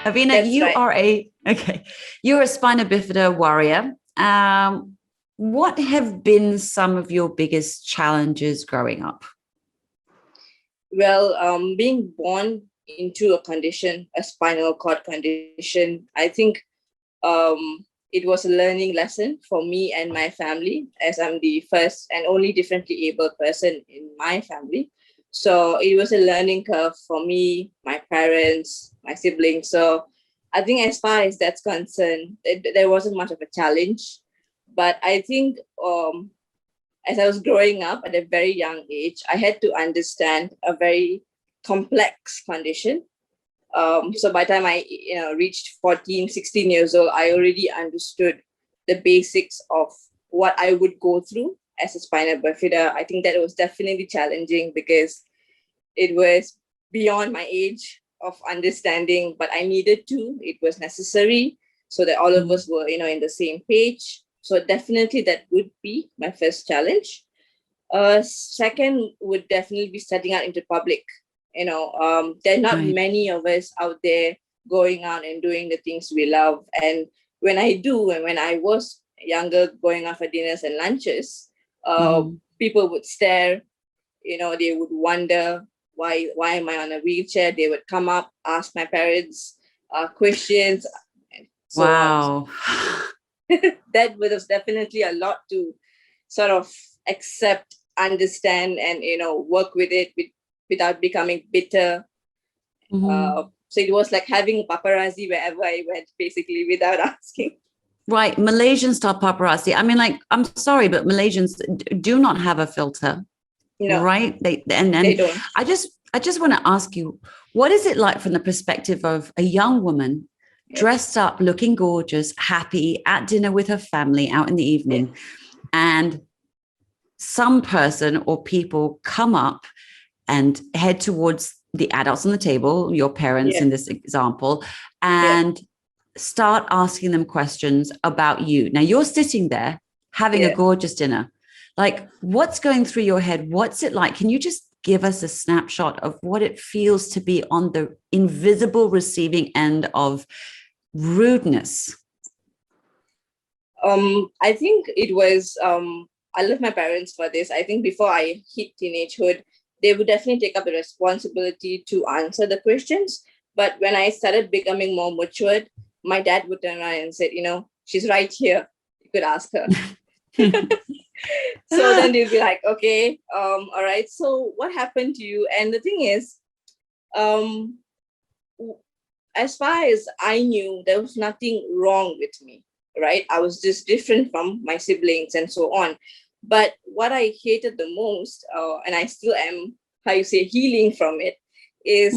Aveena, That's right. you're a spina bifida warrior. What have been some of your biggest challenges growing up? Well, being born into a condition, a spinal cord condition, I think it was a learning lesson for me and my family, as I'm the first and only differently able person in my family. So it was a learning curve for me, my parents, my siblings. So I think as far as that's concerned, there wasn't much of a challenge. But I think as I was growing up at a very young age, I had to understand a very complex condition. So by the time I reached 14, 16 years old, I already understood the basics of what I would go through as a spina bifida. I think that it was definitely challenging because it was beyond my age of understanding, but I needed to. It was necessary so that all of us were, in the same page. So definitely that would be my first challenge. Second would definitely be stepping out into public. There are not Right. many of us out there going out and doing the things we love. And when I do, and when I was younger, going out for dinners and lunches, people would stare. They would wonder why am I on a wheelchair? They would come up, ask my parents questions, and so on. Wow. That was definitely a lot to sort of accept, understand, and work with it without becoming bitter. So it was like having paparazzi wherever I went, basically, without asking. Right. Malaysian style paparazzi. I mean, like, I'm sorry, but Malaysians do not have a filter. No, right. They don't. I just want to ask you, what is it like from the perspective of a young woman dressed up, looking gorgeous, happy at dinner with her family out in the evening, and some person or people come up and head towards the adults on the table, your parents in this example, and start asking them questions about you. Now you're sitting there having a gorgeous dinner. Like, what's going through your head? What's it like? Can you just give us a snapshot of what it feels to be on the invisible receiving end of rudeness? I think it was, I love my parents for this. I think before I hit teenagehood, they would definitely take up the responsibility to answer the questions. But when I started becoming more matured, my dad would turn around and said, she's right here. You could ask her. So then they'll be like, okay, all right. So what happened to you? And the thing is, as far as I knew, there was nothing wrong with me, right? I was just different from my siblings and so on. But what I hated the most, and I still am, how you say, healing from it, is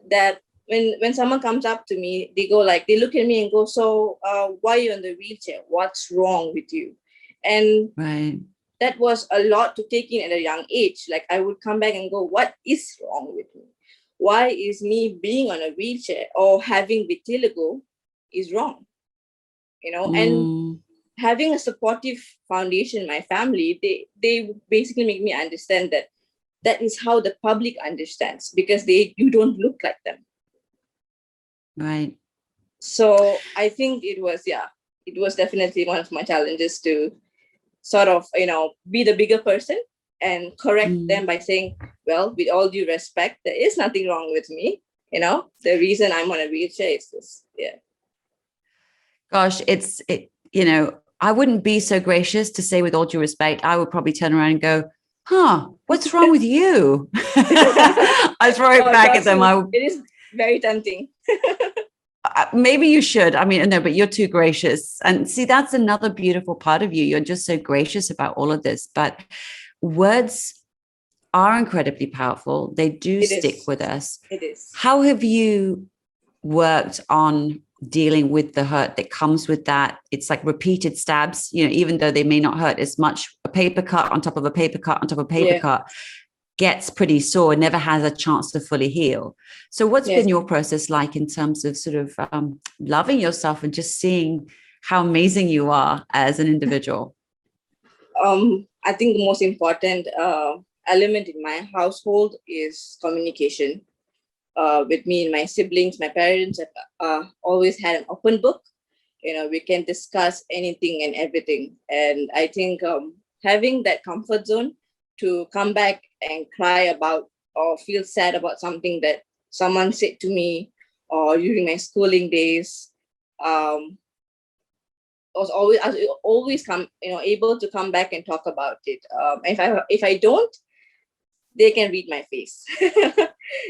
that when someone comes up to me, they look at me and go, so why are you in the wheelchair? What's wrong with you? And that was a lot to take in at a young age. Like, I would come back and go, what is wrong with me? Why is me being on a wheelchair or having vitiligo is wrong? And having a supportive foundation in my family, they basically make me understand that is how the public understands, because you don't look like them. Right. So I think it was definitely one of my challenges to sort of, be the bigger person and correct them by saying, well, with all due respect, there is nothing wrong with me. The reason I'm on a wheelchair is this. Yeah. Gosh, I wouldn't be so gracious to say with all due respect. I would probably turn around and go, what's wrong with you? I throw it back at them. It is very tempting. Maybe you should. I mean, no, but you're too gracious. And see, that's another beautiful part of you. You're just so gracious about all of this. But words are incredibly powerful. They do stick with us. It is. How have you worked on dealing with the hurt that comes with that? It's like repeated stabs, even though they may not hurt as much. A paper cut on top of a paper cut on top of a paper cut gets pretty sore, never has a chance to fully heal. So what's been your process like in terms of sort of loving yourself and just seeing how amazing you are as an individual? I think the most important element in my household is communication. with me and my siblings. My parents have always had an open book. We can discuss anything and everything. And I think having that comfort zone to come back and cry about or feel sad about something that someone said to me or during my schooling days, I was always able to come back and talk about it. If I don't, they can read my face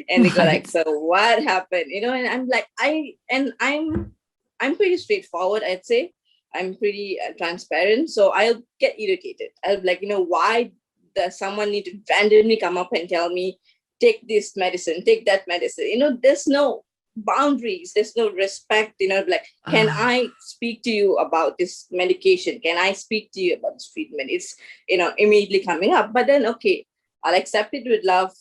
and they go like, Right. so what happened? And I'm like, I'm pretty straightforward, I'd say. I'm pretty transparent. So I'll get irritated. I'll be like, why does someone need to randomly come up and tell me, take this medicine, take that medicine? There's no boundaries, there's no respect. Like, can Ah, I speak to you about this medication? Can I speak to you about this treatment? It's, immediately coming up. But then, okay, I'll accept it with love.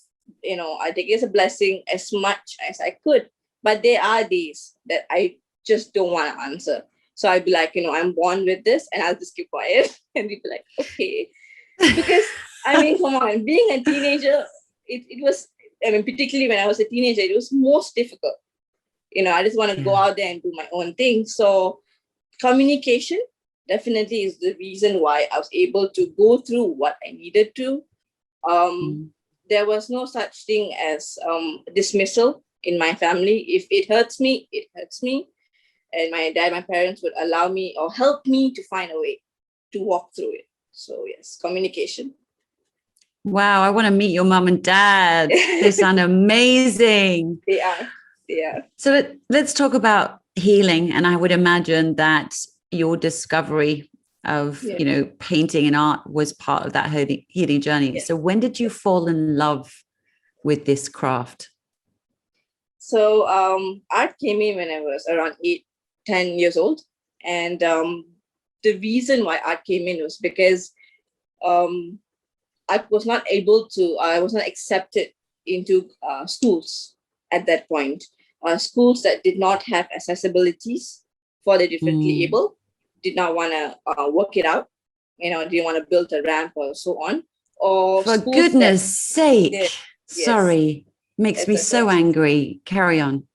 I take it as a blessing as much as I could. But there are days that I just don't want to answer. So I'd be like, I'm born with this, and I'll just keep quiet. And we'd be like, okay. Because, come on, being a teenager, it was, particularly when I was a teenager, it was most difficult. I just want to go yeah. out there and do my own thing. So communication definitely is the reason why I was able to go through what I needed to. Um, Mm. there was no such thing as dismissal in my family. If it hurts me, it hurts me. And my parents would allow me or help me to find a way to walk through it. So yes, communication. Wow, I want to meet your mum and dad. They they sound amazing. are. They are. So let's talk about healing. And I would imagine that your discovery of, Yeah. painting and art was part of that healing journey. Yes. So when did you fall in love with this craft? So art came in when I was around 8, 10 years old. And the reason why art came in was because um, I was not accepted into schools at that point. Schools that did not have accessibilities for the differently Mm. able, did not want to work it out, didn't want to build a ramp or so on. Or For schools that goodness sake. did, yes, Sorry. Makes me it's so okay. angry. Carry on.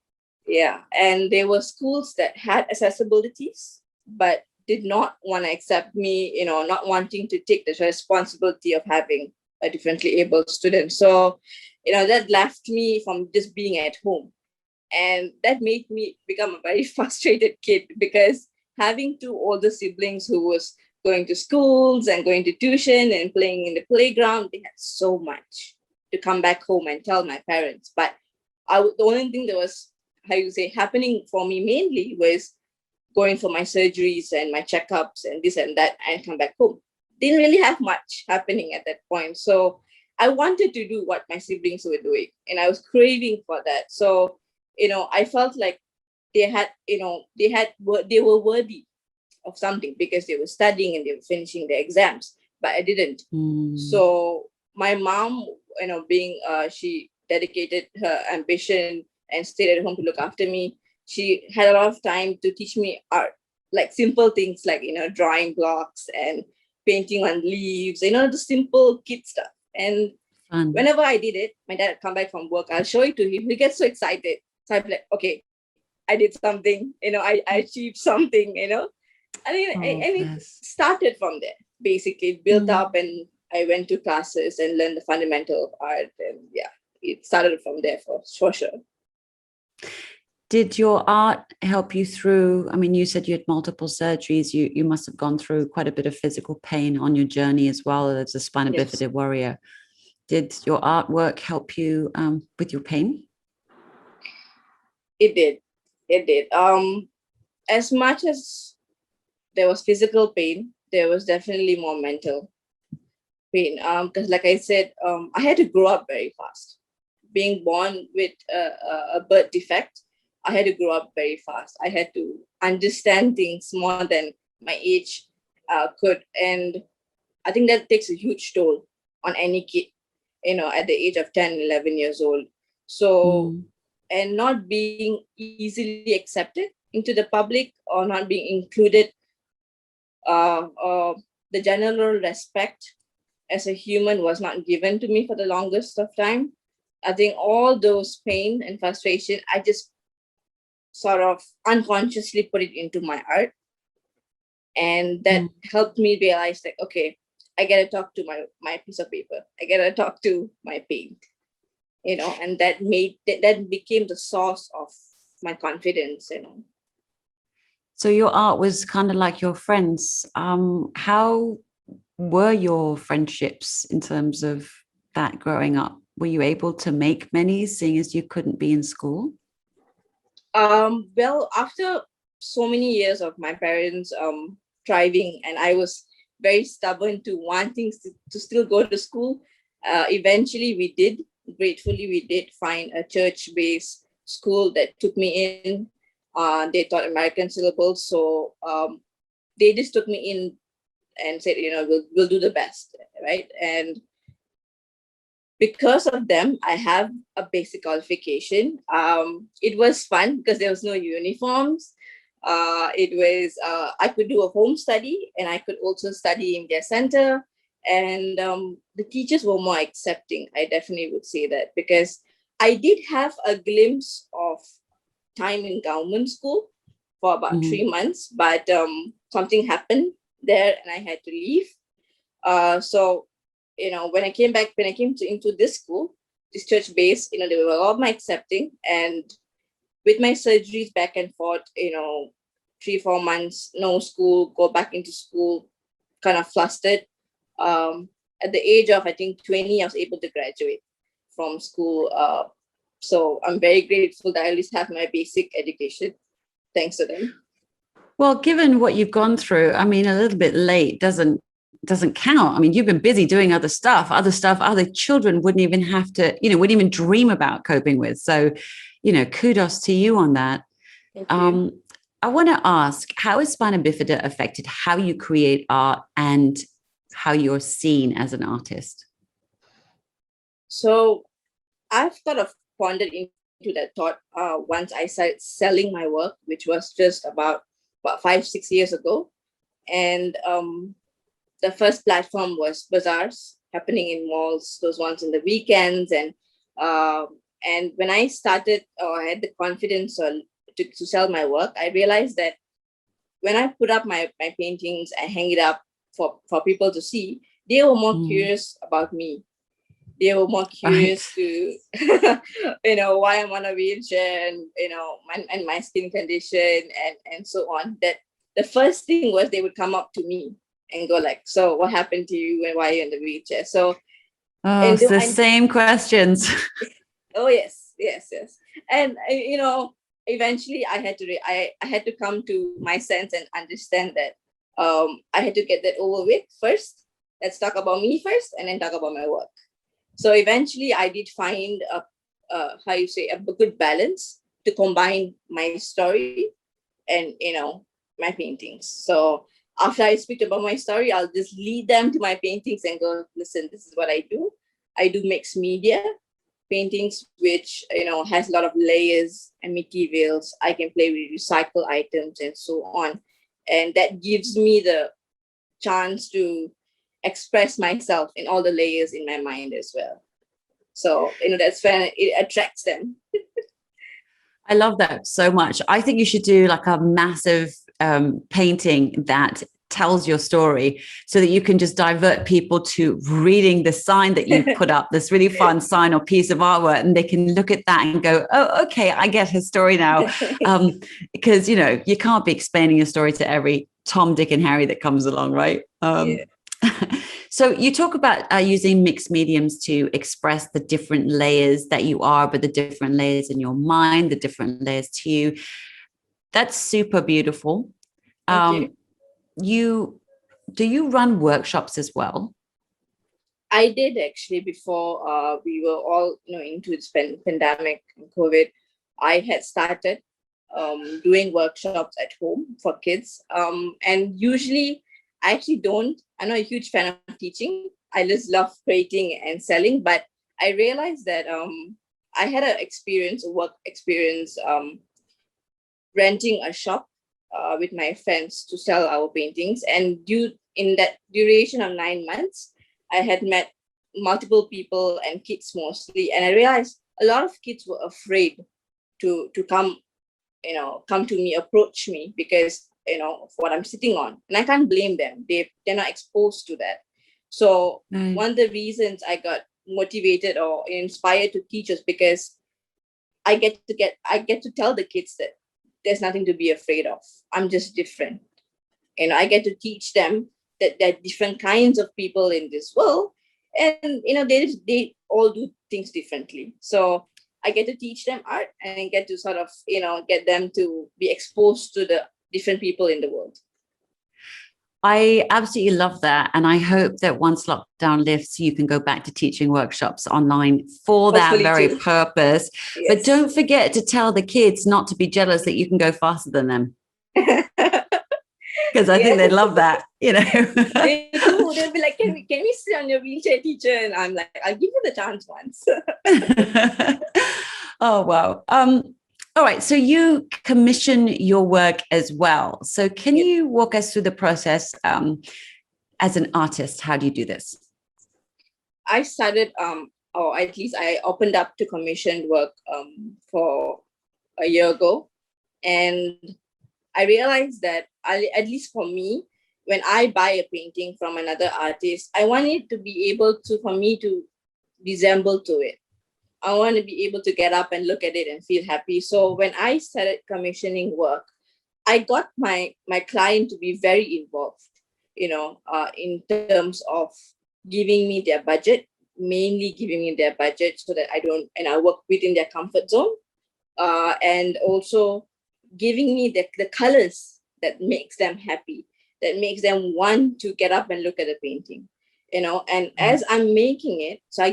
Yeah, and there were schools that had accessibilities, but did not want to accept me, not wanting to take the responsibility of having a differently able student. So, that left me from just being at home. And that made me become a very frustrated kid because having two older siblings who was going to schools and going to tuition and playing in the playground, they had so much to come back home and tell my parents. But the only thing that was, how you say, happening for me mainly was going for my surgeries and my checkups and this and that and come back home. Didn't really have much happening at that point. So I wanted to do what my siblings were doing and I was craving for that. So, I felt like they were worthy of something because they were studying and they were finishing their exams, but I didn't. Mm. So my mom, being she dedicated her ambition and stayed at home to look after me. She had a lot of time to teach me art, like simple things like drawing blocks and painting on leaves, the simple kid stuff. And Fun. whenever I did it, my dad would come back from work. I'll show it to him. He gets so excited. So I'm like, okay, I did something. I achieved something. I mean, Oh, and it bless. started from there. Basically, it built Mm. up, and I went to classes and learned the fundamental of art. And yeah, it started from there for sure. Did your art help you through? I mean, you said you had multiple surgeries. You must have gone through quite a bit of physical pain on your journey as well as a spina Yes, bifida warrior. Did your artwork help you with your pain? it did. It did. As much as there was physical pain, there was definitely more mental pain. Because like I said, I had to grow up very fast. Being born with a birth defect, I had to grow up very fast. I had to understand things more than my age could. And I think that takes a huge toll on any kid, at the age of 10, 11 years old. So, Mm. and not being easily accepted into the public or not being included, the general respect as a human was not given to me for the longest of time. I think all those pain and frustration, I just sort of unconsciously put it into my art. And that helped me realize that, okay, I gotta talk to my piece of paper. I gotta talk to my paint, and that became the source of my confidence. So your art was kind of like your friends. How were your friendships in terms of that growing up? Were you able to make many, seeing as you couldn't be in school? Well, after so many years of my parents thriving, and I was very stubborn to wanting to still go to school, eventually gratefully we did find a church-based school that took me in. They taught American syllables, so they just took me in and said, we'll do the best, right? And because of them, I have a basic qualification. It was fun because there was no uniforms. I could do a home study, and I could also study in their center. And the teachers were more accepting. I definitely would say that, because I did have a glimpse of time in government school for about 3 months, but something happened there and I had to leave. So when I came into this school, this church base, they were a lot more accepting. And with my surgeries back and forth, 3-4 months, no school, go back into school, kind of flustered. At the age of, I think, 20, I was able to graduate from school. So I'm very grateful that I at least have my basic education, thanks to them. Well, given what you've gone through, I mean, a little bit late doesn't count. I mean, you've been busy doing other stuff other children wouldn't even have to, wouldn't even dream about coping with. So, kudos to you on that. Thank you. I want to ask, how has spina bifida affected how you create art and how you're seen as an artist? So I've kind of pondered into that thought once I started selling my work, which was just about 5-6 years ago. And the first platform was bazaars happening in malls, those ones in the weekends. And when I started, or I had the confidence to sell my work, I realized that when I put up my paintings, I hang it up for people to see, they were more curious about me. They were more curious to, why I'm on a wheelchair and my skin condition and so on. That the first thing was they would come up to me and go like, so what happened to you and why are you in the wheelchair? So, it's the same questions. Oh, yes. And, eventually I had to come to my sense and understand that I had to get that over with first. Let's talk about me first and then talk about my work. So eventually I did find a good balance to combine my story and, my paintings. So after I speak about my story, I'll just lead them to my paintings and go, listen, this is what I do. I do mixed media paintings, which, has a lot of layers and materials. I can play with recycled items and so on. And that gives me the chance to express myself in all the layers in my mind as well. So, that's when it attracts them. I love that so much. I think you should do like a massive painting that tells your story so that you can just divert people to reading the sign that you put up, this really fun sign or piece of artwork, and they can look at that and go, oh, okay, I get her story now. Because, you can't be explaining your story to every Tom, Dick and Harry that comes along, right? So you talk about using mixed mediums to express the different layers that you are, but the different layers in your mind, the different layers to you. That's super beautiful. Thank you. Do you run workshops as well? I did actually before we were all into this pandemic and COVID. I had started doing workshops at home for kids. And usually I'm not a huge fan of teaching. I just love creating and selling. But I realized that I had a work experience renting a shop with my friends to sell our paintings. And in that duration of 9 months, I had met multiple people and kids mostly. And I realized a lot of kids were afraid to come, come to me, approach me because, of what I'm sitting on. And I can't blame them. They're not exposed to that. So one of the reasons I got motivated or inspired to teach is because I get to tell the kids that there's nothing to be afraid of. I'm just different. I get to teach them that there are different kinds of people in this world, and they all do things differently. So I get to teach them art, and I get to sort of get them to be exposed to the different people in the world. I absolutely love that. And I hope that once lockdown lifts, you can go back to teaching workshops online for Hopefully that very too. purpose. Yes. But don't forget to tell the kids not to be jealous that you can go faster than them. Because I think they'd love that, They do. They'll be like, can we sit on your wheelchair, teacher? And I'm like, I'll give you the chance once. Oh, wow. All right. So you commission your work as well. So can you walk us through the process as an artist? How do you do this? I started, or at least I opened up to commissioned work for a year ago. And I realized that, at least for me, when I buy a painting from another artist, I want it to be able to, for me to resemble to it. I want to be able to get up and look at it and feel happy. So when I started commissioning work, I got my client to be very involved, in terms of giving me their budget, mainly giving me their budget so that I work within their comfort zone, and also giving me the colors that makes them happy, that makes them want to get up and look at the painting, and as I'm making it, so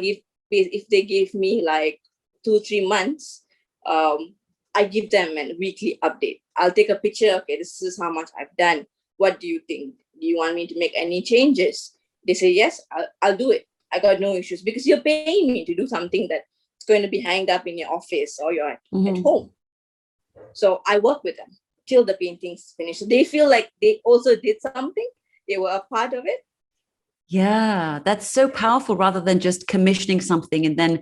if they give me like 2-3 months, I give them a weekly update. I'll take a picture. Okay, this is how much I've done. What do you think? Do you want me to make any changes? They say, yes, I'll do it. I got no issues, because you're paying me to do something that's going to be hanged up in your office or you're at home. So I work with them till the painting's finished. So they feel like they also did something. They were a part of it. Yeah, that's so powerful, rather than just commissioning something. And then,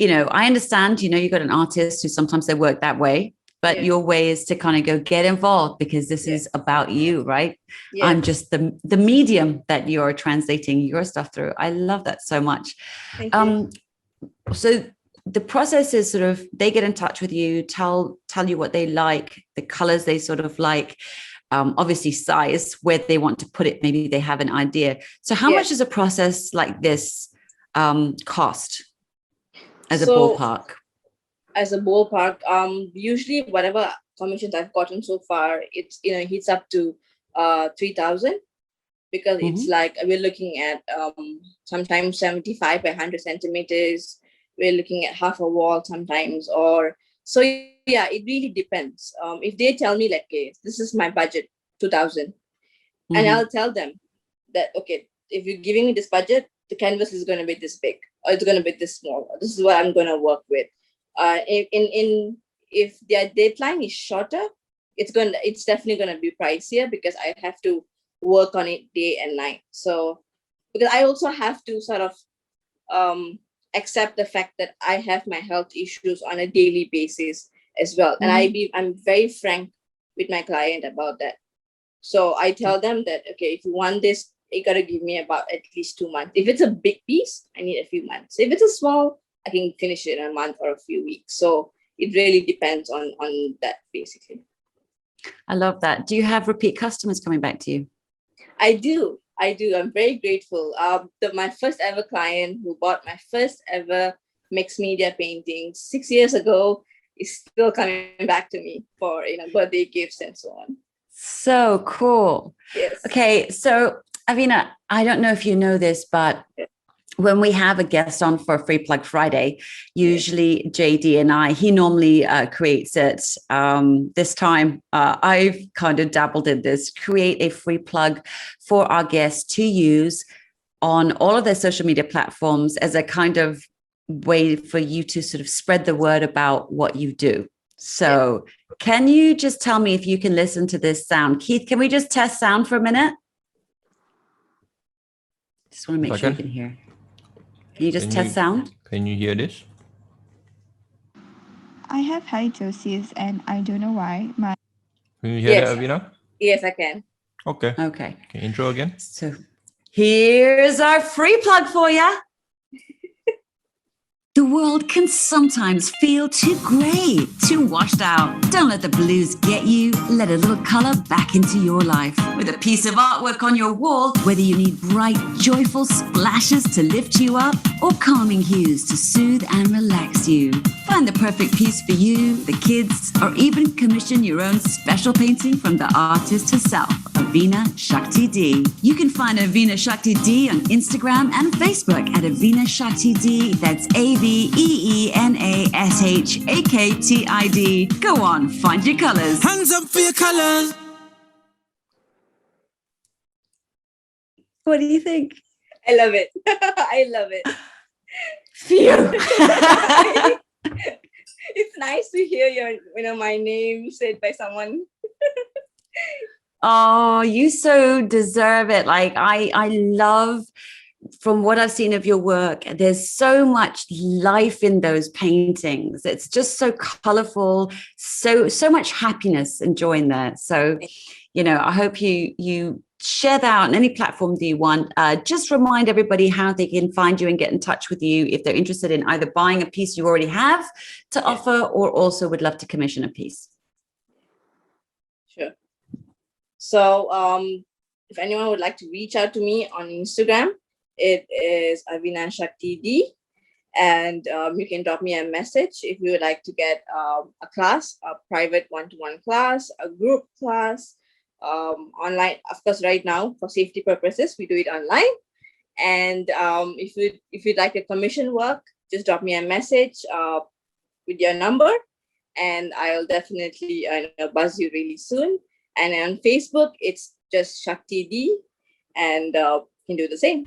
I understand, you got an artist who sometimes they work that way, but your way is to kind of go get involved, because this is about you, right? Yes. I'm just the medium that you're translating your stuff through. I love that so much. Thank you. So the process is sort of, they get in touch with you, tell you what they like, the colors they sort of like, obviously size, where they want to put it. Maybe they have an idea. So how much does a process like this cost as a ballpark? As a ballpark, usually whatever commissions I've gotten so far, it's hits up to 3,000, because it's like we're looking at sometimes 75 by 100 centimeters. We're looking at half a wall sometimes, or so. Yeah, it really depends. If they tell me like, okay, this is my budget, 2,000, and I'll tell them that, okay, if you're giving me this budget, the canvas is going to be this big, or it's going to be this small. This is what I'm going to work with. If their deadline is shorter, it's definitely going to be pricier, because I have to work on it day and night. So because I also have to sort of accept the fact that I have my health issues on a daily basis as well. And I'm very frank with my client about that. So I tell them that, okay, if you want this, you got to give me about at least 2 months. If it's a big piece, I need a few months. If it's a small, I can finish it in a month or a few weeks. So it really depends on that, basically. I love that. Do you have repeat customers coming back to you? I do. I'm very grateful. My first ever client who bought my first ever mixed media painting 6 years ago is still coming back to me for birthday gifts and so on. So cool. Yes. Okay, so Aveena, I don't know if you know this, but when we have a guest on for Free Plug Friday, usually JD and he normally creates it. This time, I've kind of dabbled in this, create a free plug for our guests to use on all of their social media platforms as a kind of way for you to sort of spread the word about what you do. So can you just tell me if you can listen to this sound? Keith, can we just test sound for a minute? Just want to make sure you can hear. Can you just test sound? Can you hear this? I have halitosis and I don't know why. Can you hear Yes. that, Aveena? Yes, I can. Okay. Okay. Can you intro again? So here's our free plug for you. The world can sometimes feel too grey, too washed out. Don't let the blues get you. Let a little colour back into your life. With a piece of artwork on your wall, whether you need bright, joyful splashes to lift you up or calming hues to soothe and relax you. Find the perfect piece for you, the kids, or even commission your own special painting from the artist herself, Aveena Shakti D. You can find Aveena Shakti D on Instagram and Facebook at Aveena Shakti D. That's AVEENASHAKTID. Go on, find your colours. Hands up for your colors. What do you think? I love it. I love it. Phew. It's nice to hear my name said by someone. Oh, you so deserve it. Like I love, from what I've seen of your work, there's so much life in those paintings. It's just so colorful, so much happiness and joy in there. So, I hope you share that on any platform that you want. Just remind everybody how they can find you and get in touch with you if they're interested in either buying a piece you already have to offer or also would love to commission a piece. Sure. So if anyone would like to reach out to me on Instagram, it is Aveena Shakti D. And you can drop me a message if you would like to get a class, a private one-to-one class, a group class, online. Of course, right now, for safety purposes, we do it online. And if you'd like to commission work, just drop me a message with your number, and I'll definitely buzz you really soon. And on Facebook, it's just Shakti D, and you can do the same.